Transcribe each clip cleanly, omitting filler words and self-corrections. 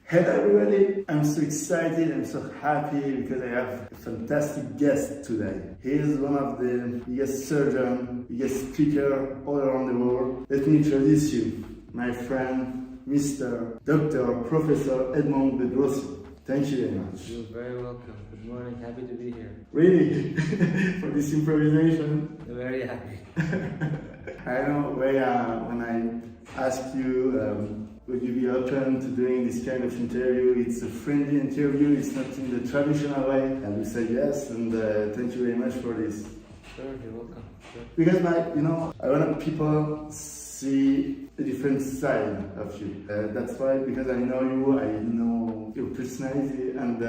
Hello everybody, I'm so excited, I'm so happy because I have a fantastic guest today. He is one of the biggest surgeons, biggest speaker all around the world. Let me introduce you, my friend, Mr. Dr. Professor Edmond Bedrossian. Thank you very much. You're very welcome. Good morning, happy to be here. Really? For this improvisation? Very happy. I know when I asked you, would you be open to doing this kind of interview? It's a friendly interview, it's not in the traditional way. And you said yes, and thank you very much for this. Sure, you're welcome. Sure. Because I want people see a different side of you. That's why, because I know you, I know your personality, and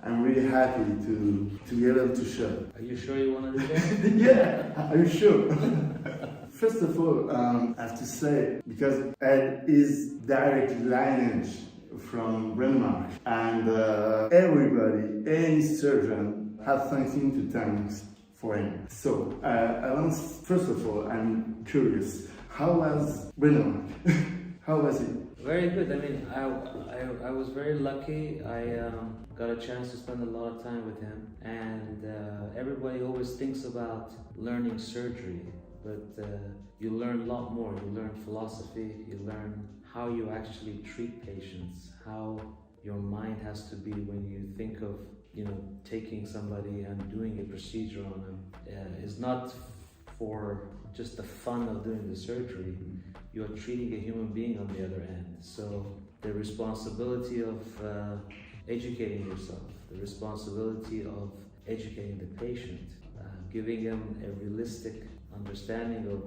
I'm really happy to be able to show. Are you sure you want to do that? Yeah, I'm sure. First of all, I have to say, because Ed is direct lineage from Branemark, and everybody, any surgeon, has something to thank for him. So, first of all, I'm curious, how was Branemark? How was it? Very good. I mean, I was very lucky. I got a chance to spend a lot of time with him, and everybody always thinks about learning surgery. But you learn a lot more. You learn philosophy, you learn how you actually treat patients, how your mind has to be when you think of, taking somebody and doing a procedure on them. It's not for just the fun of doing the surgery. You are treating a human being on the other end. So the responsibility of educating yourself, the responsibility of educating the patient, giving them a realistic understanding of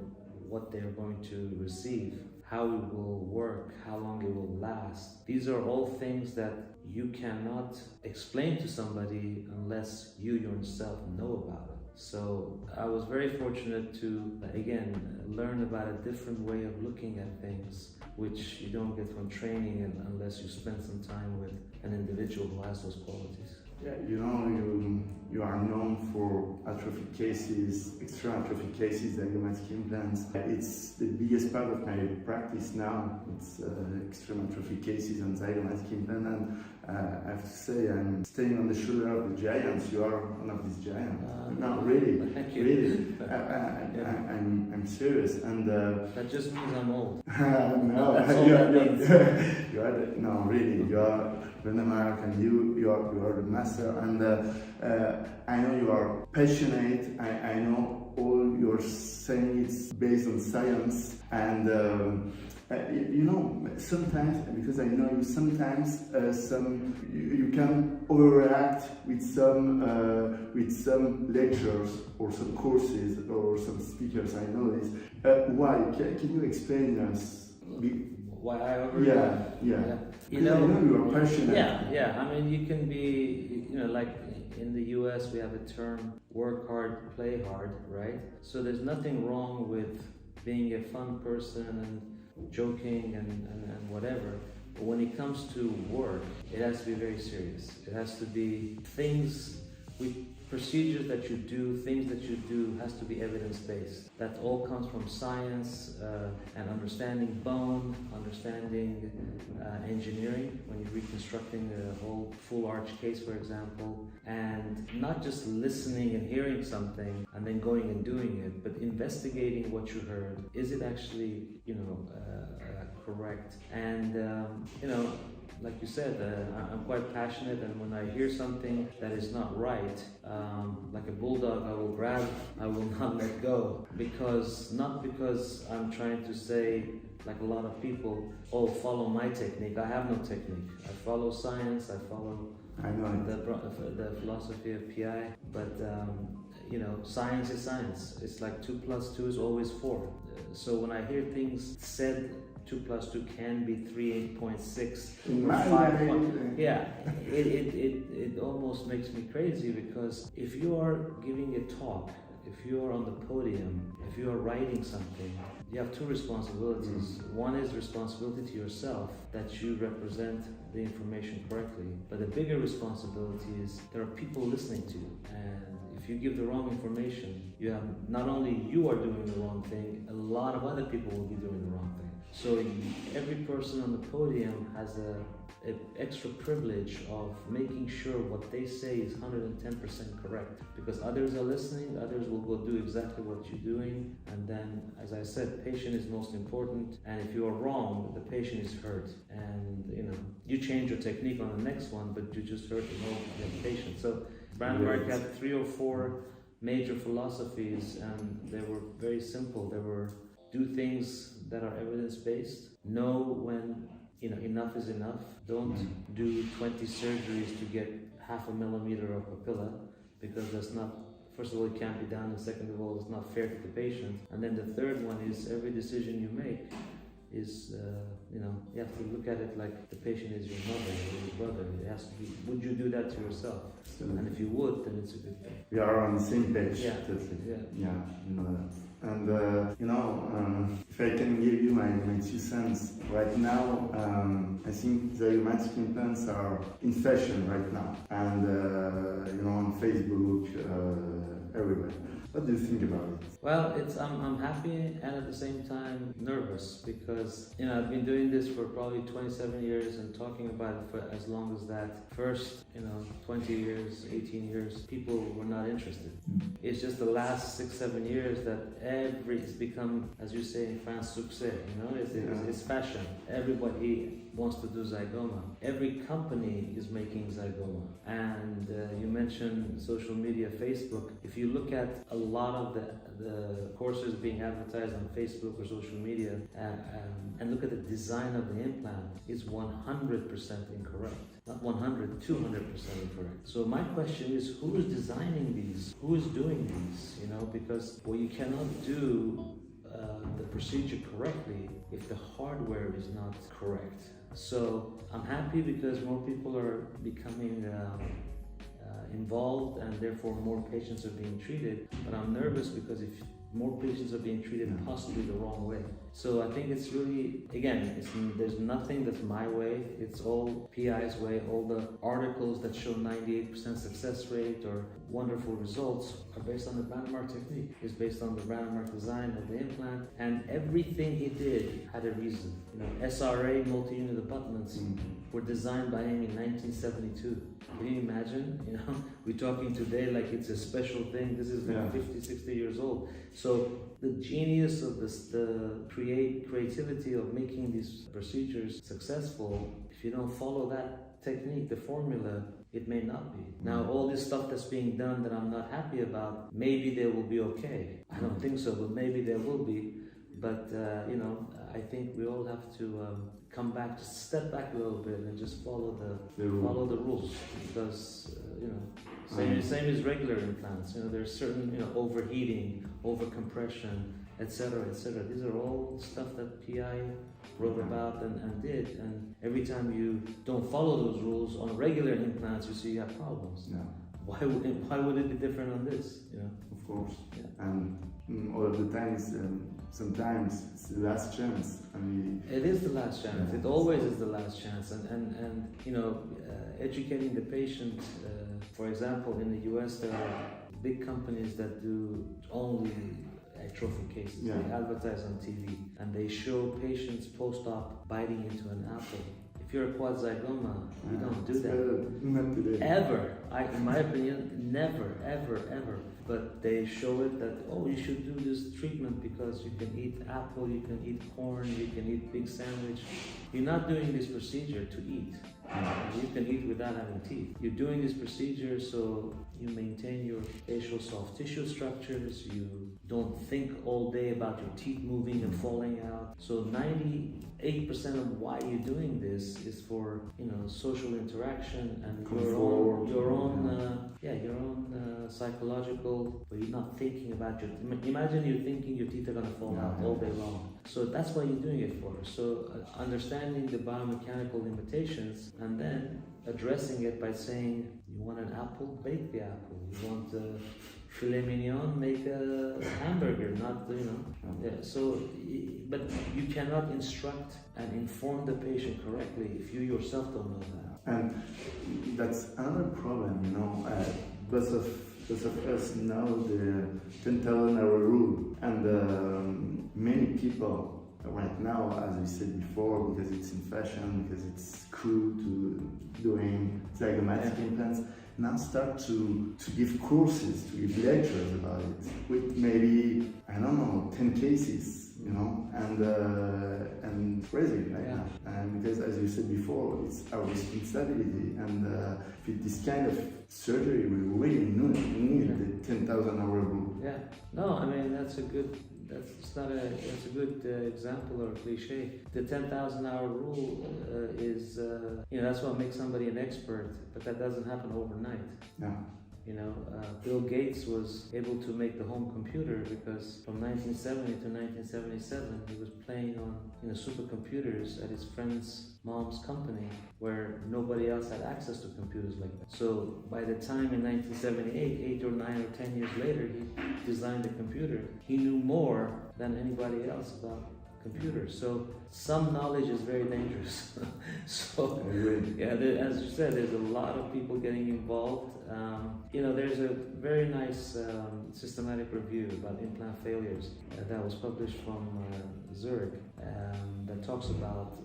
what they're going to receive, how it will work, how long it will last. These are all things that you cannot explain to somebody unless you yourself know about it. So I was very fortunate to, again, learn about a different way of looking at things, which you don't get from training unless you spend some time with an individual who has those qualities. Yeah, you are known for atrophic cases, extreme atrophic cases, zygomatic implants. It's the biggest part of my practice now. It's extreme atrophic cases and zygomatic implant, and I have to say I'm staying on the shoulder of the giants. You are one of these giants. No, really, thank you. really. I'm serious, and that just means I'm old. No, that's all that means. Really, you are Branemark, and you are the master, and I know you are passionate. I know all you're saying it's based on science, and sometimes, because I know you, sometimes you can overreact with some lectures or some courses or some speakers. I know this. Why? Can you explain us? Why I overreact? Yeah. I know you are passionate. Yeah. I mean, you can be, like in the US, we have a term, work hard, play hard, right? So there's nothing wrong with being a fun person and joking and whatever. But when it comes to work, it has to be very serious. It has to be procedures that you do, things that you do has to be evidence-based. That all comes from science and understanding bone, understanding engineering, when you're reconstructing a whole full arch case, for example, and not just listening and hearing something and then going and doing it, but investigating what you heard. Is it actually, correct? And, like you said, I'm quite passionate, and when I hear something that is not right, like a bulldog, I will grab, I will not let go. Not because I'm trying to say, like a lot of people, follow my technique. I have no technique. I follow science, I follow the philosophy of PI, but science is science. It's like 2 + 2 is always 4. So when I hear things said, 2 + 2 can be 3.6 or 5. Yeah, it almost makes me crazy, because if you are giving a talk, if you are on the podium, if you are writing something, you have 2 responsibilities. One is responsibility to yourself, that you represent the information correctly. But the bigger responsibility is there are people listening to you, and if you give the wrong information, you have not only you are doing the wrong thing, a lot of other people will be doing the wrong thing. So every person on the podium has an extra privilege of making sure what they say is 110% correct, because others are listening, others will go do exactly what you're doing, and then, as I said, patient is most important, and if you are wrong, the patient is hurt, and you change your technique on the next one, but you just hurt the patient. So Branemark had 3 or 4 major philosophies, and they were very simple. They were: do things that are evidence-based, know when enough is enough, don't do 20 surgeries to get 0.5 millimeter of papilla, because that's not, first of all, it can't be done, and second of all, it's not fair to the patient. And then the third one is, every decision you make is, you have to look at it like the patient is your mother or your brother. It has to be, would you do that to yourself? And if you would, then it's a good thing. We are on the same page. Yeah. Totally. Yeah. That. And if I can give you my 2 cents, right now, I think zygomatic implants are in fashion right now, and on Facebook, everywhere. What do you think about it? Well, I'm happy and at the same time nervous, because I've been doing this for probably 27 years and talking about it for as long as that. First, 20 years, 18 years, people were not interested. It's just the last 6-7 years that it's become, as you say in France, succès. It's fashion. Everybody wants to do zygoma. Every company is making zygoma. And you mentioned social media, Facebook. If you look at a lot of the courses being advertised on Facebook or social media, and look at the design of the implant, it's 100% incorrect. Not 100, 200% incorrect. So my question is, who is designing these? Who is doing these? Because you cannot do the procedure correctly if the hardware is not correct. So I'm happy because more people are becoming involved, and therefore more patients are being treated. But I'm nervous because if more patients are being treated possibly the wrong way. So I think it's really, again, there's nothing that's my way. It's all PI's way. All the articles that show 98% success rate or wonderful results are based on the Branemark technique. It's based on the Branemark design of the implant, and everything he did had a reason. SRA multi-unit abutments were designed by him in 1972. Can you imagine? We're talking today like it's a special thing. This is like 50, 60 years old. So the genius of the creativity of making these procedures successful, if you don't follow that technique, the formula, it may not be. Now, all this stuff that's being done that I'm not happy about, maybe they will be okay. I don't think so, but maybe there will be. But, I think we all have to come back, just step back a little bit and just follow the rules, because, same as regular implants. There's certain, overheating, overcompression, etc., etc. These are all stuff that PI wrote about and did. And every time you don't follow those rules on regular implants, you have problems. Yeah. Why would it be different on this? Of course. Yeah. And all of the times, sometimes it's the last chance. It is the last chance. It always is the last chance. And educating the patient. For example, in the US, there are big companies that do only atrophy cases. Yeah. They advertise on TV and they show patients post-op biting into an apple. If you're a quad zygoma, you don't do that. Not today. Ever. In my opinion, never, ever, ever. But they show it that, you should do this treatment because you can eat apple, you can eat corn, you can eat big sandwich. You're not doing this procedure to eat. You can eat without having teeth. You're doing this procedure so you maintain your facial soft tissue structures. You don't think all day about your teeth moving and falling out. So 98% of why you're doing this is for social interaction and your own psychological. But you're not thinking about imagine you're thinking your teeth are gonna fall out all day long. So that's what you're doing it for. So understanding the biomechanical limitations and then addressing it by saying, you want an apple, bake the apple. You want filet mignon, make a hamburger, not, So, but you cannot instruct and inform the patient correctly if you yourself don't know that. And that's another problem, Both of us know the 10,000 hour rule, and many people right now, as we said before, because it's in fashion, because it's cool to doing zygomatic implants, now start to give courses, to give lectures about it, with maybe, I don't know, 10 cases, you know, and crazy right now. And because, as you said before, it's our responsibility, and with this kind of surgery, we really need the 10,000 hour rule. Yeah, no, I mean, that's a good example or cliche. The 10,000 hour rule is, that's what makes somebody an expert, but that doesn't happen overnight. No. Bill Gates was able to make the home computer because from 1970 to 1977 he was playing on supercomputers at his friend's mom's company where nobody else had access to computers like that. So by the time in 1978, 8 or 9 or 10 years later, he designed a computer. He knew more than anybody else about computers. So some knowledge is very dangerous. So as you said, there's a lot of people getting involved. There's a very nice systematic review about implant failures that was published from Zurich that talks about,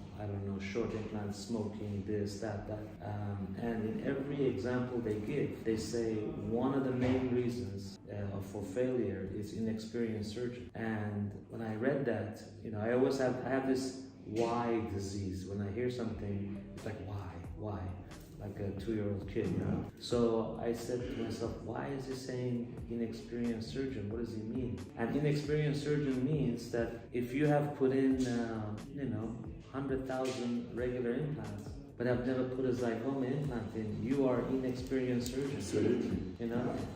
short implants, smoking, this, that. And in every example they give, they say one of the main reasons for failure is inexperienced surgeon. And when I read that, I have this why disease. When I hear something, it's like, why? Like a 2-year-old kid, So I said to myself, why is he saying inexperienced surgeon? What does he mean? And inexperienced surgeon means that if you have put in, 100,000 regular implants, but I've never put a zygoma implant in, you are inexperienced surgeon. Absolutely.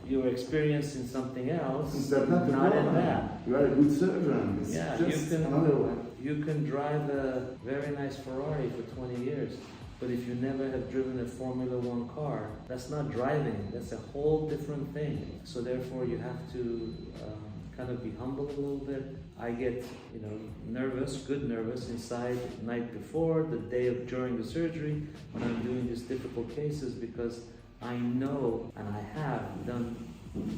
You are experienced in something else, not in that. You are a good surgeon. It's just another one. You can drive a very nice Ferrari for 20 years. But if you never have driven a Formula One car, that's not driving, that's a whole different thing. So therefore you have to kind of be humble a little bit. I get, good nervous inside the night before, the day during the surgery, when I'm doing these difficult cases, because I know and I have done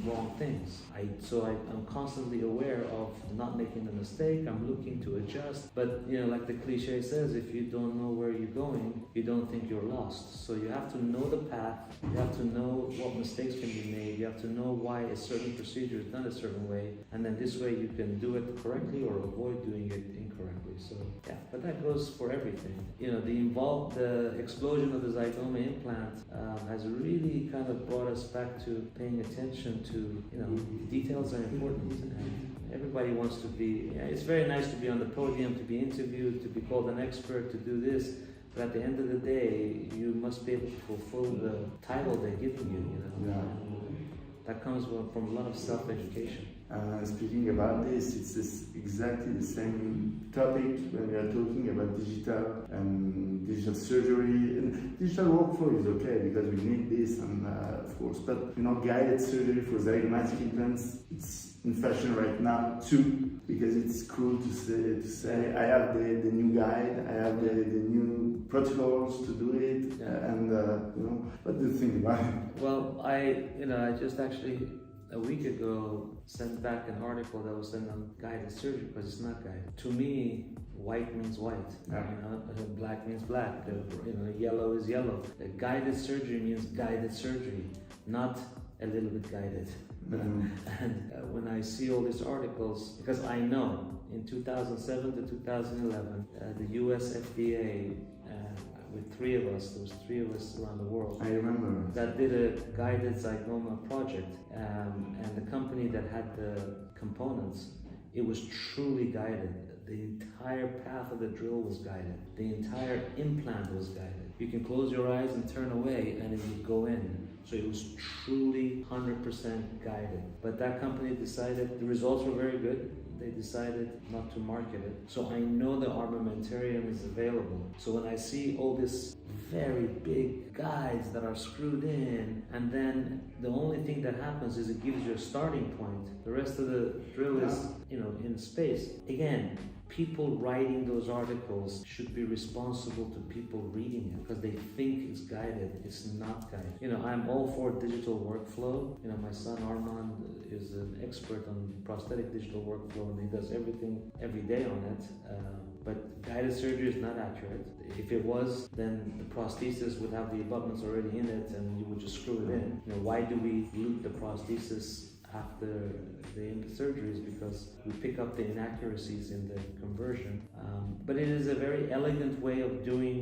wrong things. I'm constantly aware of not making a mistake. I'm looking to adjust. But like the cliche says, if you don't know where you're going, you don't think you're lost. So you have to know the path. You have to know what mistakes can be made. You have to know why a certain procedure is done a certain way, and then this way you can do it correctly or avoid doing it incorrectly. So but that goes for everything. The explosion of the zygoma implant has really kind of brought us back to paying attention to, details are important, and everybody wants to be, it's very nice to be on the podium, to be interviewed, to be called an expert, to do this, but at the end of the day, you must be able to fulfill the title they're giving you, That comes from a lot of self-education. Speaking about this, it's exactly the same topic when we are talking about digital surgery. And digital workflow is okay because we need this, and of course, but guided surgery for zygomatic implants, it's in fashion right now too, because it's cool to say I have the new guide, I have the new protocols to do it, and what do you think about it? Well, I just actually a week ago sent back an article that was sent on guided surgery because it's not guided. To me, white means white, black means black, yellow is yellow. Guided surgery means guided surgery, not a little bit guided. And when I see all these articles, because I know in 2007 to 2011, the US FDA, with there was three of us around the world. I remember. That did a guided zygoma project, and the company that had the components, it was truly guided. The entire path of the drill was guided. The entire implant was guided. You can close your eyes and turn away and it would go in. So it was truly 100% guided. But that company decided, the results were very good. They decided not to market it. So I know the armamentarium is available. So when I see all these very big guides that are screwed in, and then the only thing that happens is it gives you a starting point. The rest of the drill is, in space. Again, people writing those articles should be responsible to people reading it because they think it's guided. It's not guided. I'm all for digital workflow. My son Armand is an expert on prosthetic digital workflow and he does everything every day on it. But guided surgery is not accurate. If it was, then the prosthesis would have the abutments already in it and you would just screw it in. You know, why do we lute the prosthesis after the surgeries? Because we pick up the inaccuracies in the conversion. But it is a very elegant way of doing,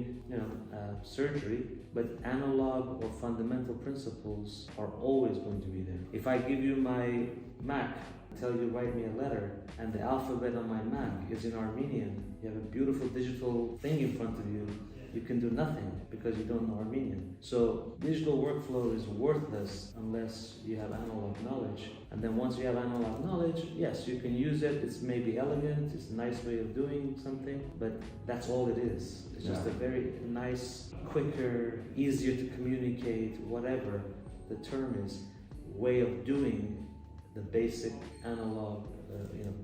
surgery, but analog or fundamental principles are always going to be there. If I give you my Mac, tell you write me a letter, and the alphabet on my Mac is in Armenian, you have a beautiful digital thing in front of you, you can do nothing because you don't know Armenian. So digital workflow is worthless unless you have analog knowledge. And then once you have analog knowledge, yes, you can use it. It's maybe elegant, it's a nice way of doing something, but that's all it is. It's just a very nice, quicker, easier to communicate, whatever the term is, way of doing the basic analog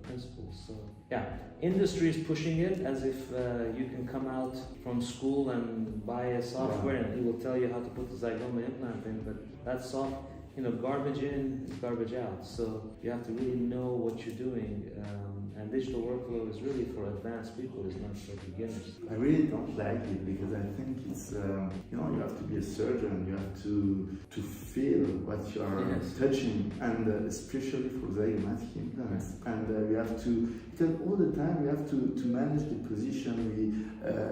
principles. So yeah, industry is pushing it as if you can come out from school and buy a software and it will tell you how to put the zygoma implant in, but that's soft. Garbage in is garbage out. So you have to really know what you're doing. And digital workflow is really for advanced people, it's not for beginners. I really don't like it because I think it's, you have to be a surgeon, you have to feel what you are touching, and especially for zygomatic implants. And we have to, because all the time we have to manage the position.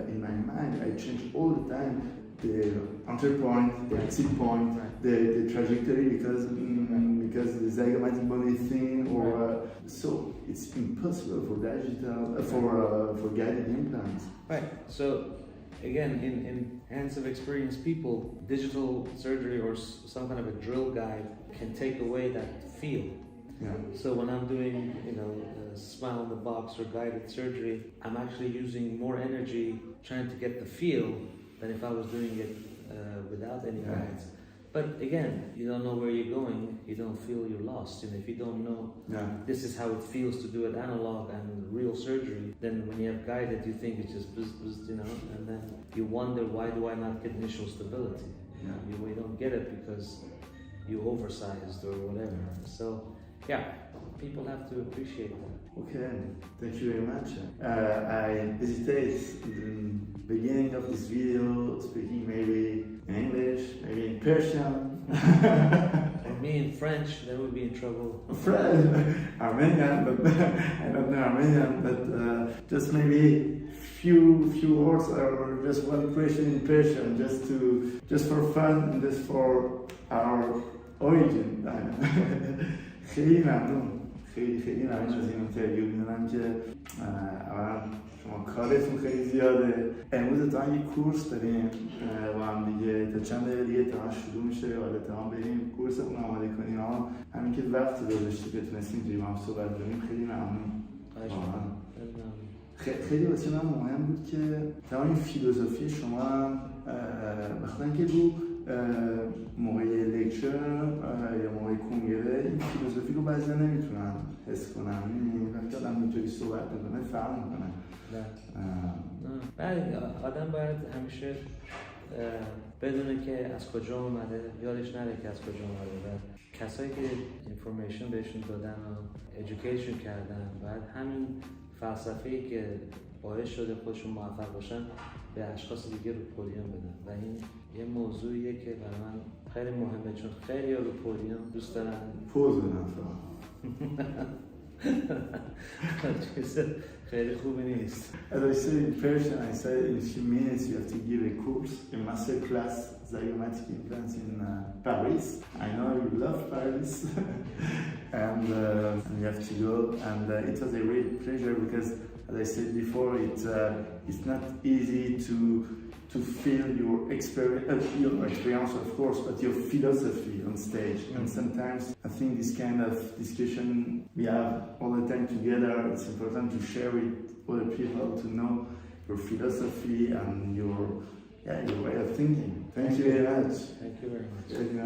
In my mind, I change all the time the entry point, the exit point, the trajectory, because the zygomatic bony thing, or so it's impossible for digital for guided implants. Right. So again, in hands of experienced people, digital surgery or some kind of a drill guide can take away that feel. Yeah. So when I'm doing, smile in the box or guided surgery, I'm actually using more energy trying to get the feel than if I was doing it without any guides. But again, you don't know where you're going, you don't feel you're lost. If you don't know this is how it feels to do it analog and real surgery, then when you have guided, you think it's just bzz, bzz, and then you wonder, why do I not get initial stability? You don't get it because you oversized or whatever. So yeah, people have to appreciate that. Okay, thank you very much. I hesitate in the beginning of this video speaking maybe in English, maybe in Persian. Or me in French, then we'd be in trouble. French, Armenian, but I don't know Armenian, but just maybe few words or just one question in Persian, just for fun and just for our origin. خیلی ممنون از این اینترویو. میدونم که اولا شما کارتون خیلی زیاده. امروز تا یک کورس داریم با هم دیگه، تا چند دقیقه دیگه تا شروع میشه و تا بریم کورسمون آماده کنیم. همین که وقت گذاشتی که تونستیم اینجوری با هم صحبت کنیم، خیلی ممنون. خیلی واسه من مهم بود که تمام این فیلوزوفی شما بخاطر اینکه رو موقع لکچر یا موقع کنگره این فیلوزوفی رو بعضی نمیتونن حس کنن. وقتی آدم اینطوری صحبت میکنه فهم میکنه. آدم باید همیشه بدونه که از کجا اومده، یادش نره که از کجا اومده و کسایی که اینفورمیشن بهشون دادن و ادویکیشن کردن باید همین فلسفه‌ای که باعث شده خودشون موفق باشن به اشخاص دیگه رو پودیوم بدن و این یه موضوعیه که برای من خیلی مهمه، چون خیلی رو پودیوم دوست دارن پوز بدن. خیلی خوبی نیست. As I said in Persian, I said in a few minutes you have to give a course, a master class, zygomatic implants in Paris. I know you love Paris, and you have to go. And it was a great pleasure because, as I said before, it's not easy to feel your experience, of course, but your philosophy on stage. And sometimes I think this kind of discussion we have all the time together, it's important to share with other people to know your philosophy and your way of thinking. Thank you very much. Thank you very much. Thank you.